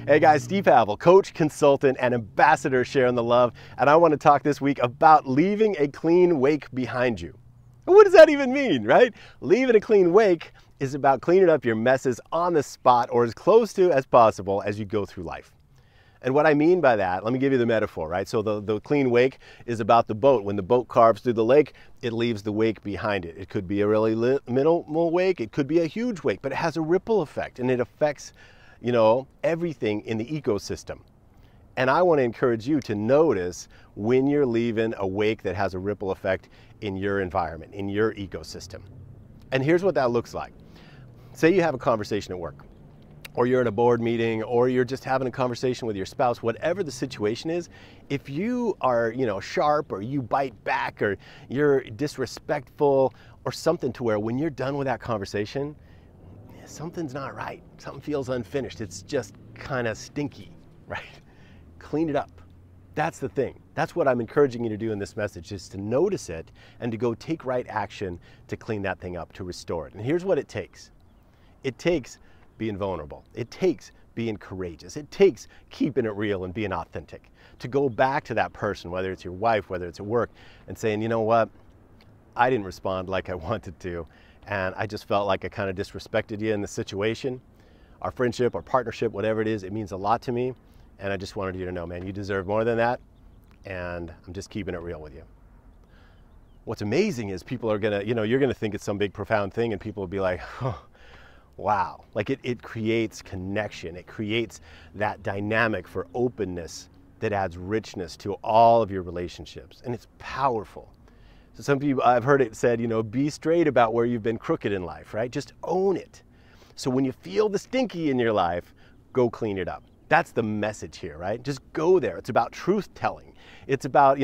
Hey guys, Steve Havill, coach, consultant, and ambassador sharing the love. And I want to talk this week about leaving a clean wake behind you. What does that even mean, right? Leaving a clean wake is about cleaning up your messes on the spot or as close to as possible as you go through life. And what I mean by that, let me give you the metaphor, right? So the clean wake is about the boat. When the boat carves through the lake, it leaves the wake behind it. It could be a really minimal wake, it could be a huge wake, but it has a ripple effect and it affects, everything in the ecosystem. And I want to encourage you to notice when you're leaving a wake that has a ripple effect in your environment, in your ecosystem. And here's what that looks like. Say you have a conversation at work, or you're in a board meeting, or you're just having a conversation with your spouse, whatever the situation is. If you are, sharp, or you bite back, or you're disrespectful, or something to where when you're done with that conversation, something's not right. Something feels unfinished. It's just kind of stinky, right? Clean it up. That's the thing. That's what I'm encouraging you to do in this message, is to notice it and to go take right action to clean that thing up, to restore it. And here's what it takes. It takes being vulnerable. It takes being courageous. It takes keeping it real and being authentic. To go back to that person, whether it's your wife, whether it's at work, and saying, you know what, I didn't respond like I wanted to, and I just felt like I kind of disrespected you in the situation. Our friendship, our partnership, whatever it is, it means a lot to me, and I just wanted you to know, man, you deserve more than that, and I'm just keeping it real with you. What's amazing is people are gonna, you're gonna think it's some big profound thing, and people will be like, oh, wow. Like it creates connection. It creates that dynamic for openness that adds richness to all of your relationships. And it's powerful. So some people, I've heard it said, be straight about where you've been crooked in life, right? Just own it. So when you feel the stinky in your life, go clean it up. That's the message here, right? Just go there. It's about truth telling. It's about,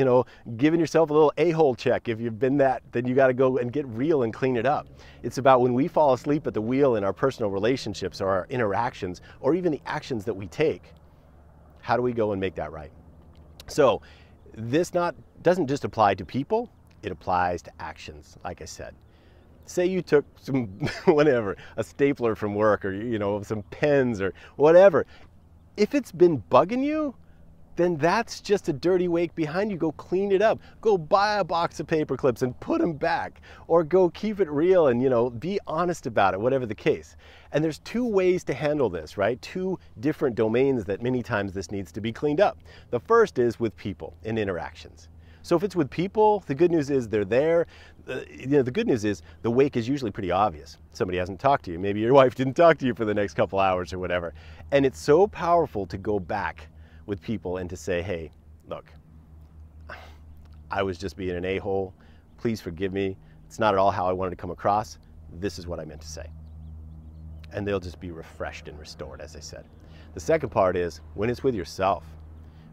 giving yourself a little a-hole check. If you've been that, then you got to go and get real and clean it up. It's about when we fall asleep at the wheel in our personal relationships or our interactions, or even the actions that we take, how do we go and make that right? So this doesn't just apply to people, it applies to actions, like I said. Say you took some, whatever, a stapler from work, or, some pens or whatever. If it's been bugging you, then that's just a dirty wake behind you. Go clean it up. Go buy a box of paper clips and put them back, or go keep it real and, be honest about it, whatever the case. And there's two ways to handle this, right? Two different domains that many times this needs to be cleaned up. The first is with people and interactions. So if it's with people, the good news is they're there. The good news is the wake is usually pretty obvious. Somebody hasn't talked to you. Maybe your wife didn't talk to you for the next couple hours or whatever. And it's so powerful to go back with people and to say, hey, look, I was just being an a-hole. Please forgive me. It's not at all how I wanted to come across. This is what I meant to say. And they'll just be refreshed and restored, as I said. The second part is when it's with yourself.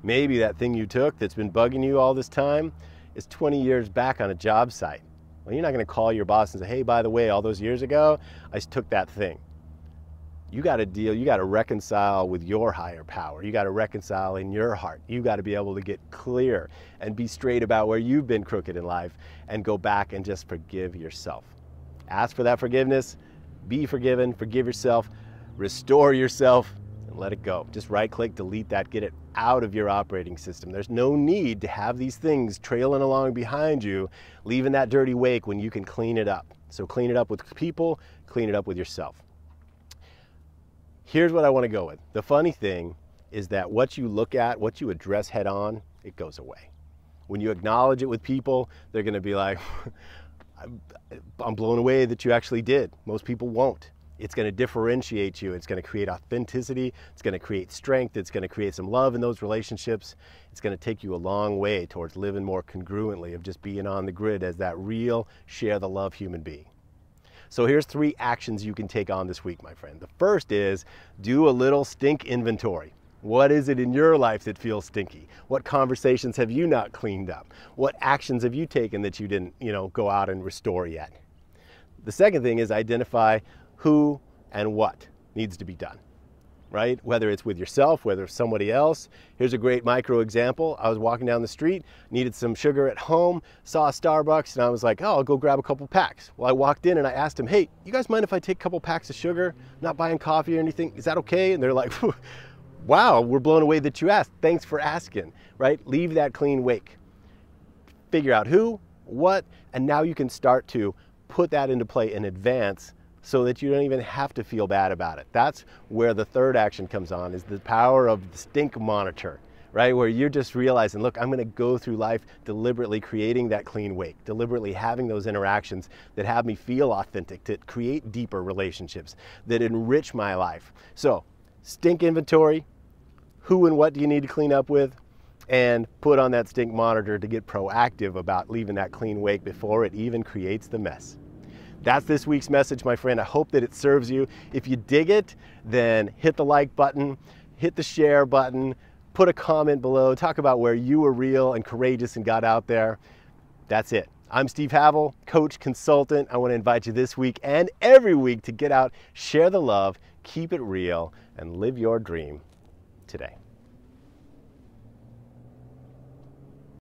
Maybe that thing you took that's been bugging you all this time is 20 years back on a job site. Well, you're not going to call your boss and say, hey, by the way, all those years ago, I took that thing. You got to reconcile with your higher power. You got to reconcile in your heart. You got to be able to get clear and be straight about where you've been crooked in life and go back and just forgive yourself. Ask for that forgiveness, be forgiven, forgive yourself, restore yourself, and let it go. Just right click, delete that, get it out of your operating system. There's no need to have these things trailing along behind you, leaving that dirty wake when you can clean it up. So clean it up with people, clean it up with yourself. Here's what I want to go with. The funny thing is that what you look at, what you address head on, it goes away. When you acknowledge it with people, they're going to be like, I'm blown away that you actually did. Most people won't. It's going to differentiate you. It's going to create authenticity. It's going to create strength. It's going to create some love in those relationships. It's going to take you a long way towards living more congruently, of just being on the grid as that real, share the love human being. So here's 3 actions you can take on this week, my friend. The first is do a little stink inventory. What is it in your life that feels stinky? What conversations have you not cleaned up? What actions have you taken that you didn't, go out and restore yet? The second thing is identify who and what needs to be done, right? Whether it's with yourself, whether it's somebody else. Here's a great micro example. I was walking down the street, needed some sugar at home, saw a Starbucks, and I was like, oh, I'll go grab a couple packs. Well, I walked in and I asked them, hey, you guys mind if I take a couple packs of sugar? I'm not buying coffee or anything. Is that okay? And they're like, Wow, we're blown away that you asked. Thanks for asking, right? Leave that clean wake. Figure out who, what, and now you can start to put that into play in advance so that you don't even have to feel bad about it. That's where the third action comes on, is the power of the stink monitor, right? Where you're just realizing, look, I'm gonna go through life deliberately creating that clean wake, deliberately having those interactions that have me feel authentic, to create deeper relationships, that enrich my life. So, stink inventory, who and what do you need to clean up with, and put on that stink monitor to get proactive about leaving that clean wake before it even creates the mess. That's this week's message, my friend. I hope that it serves you. If you dig it, then hit the like button, hit the share button, put a comment below, talk about where you were real and courageous and got out there. That's it. I'm Steve Havill, coach, consultant. I want to invite you this week and every week to get out, share the love, keep it real, and live your dream today.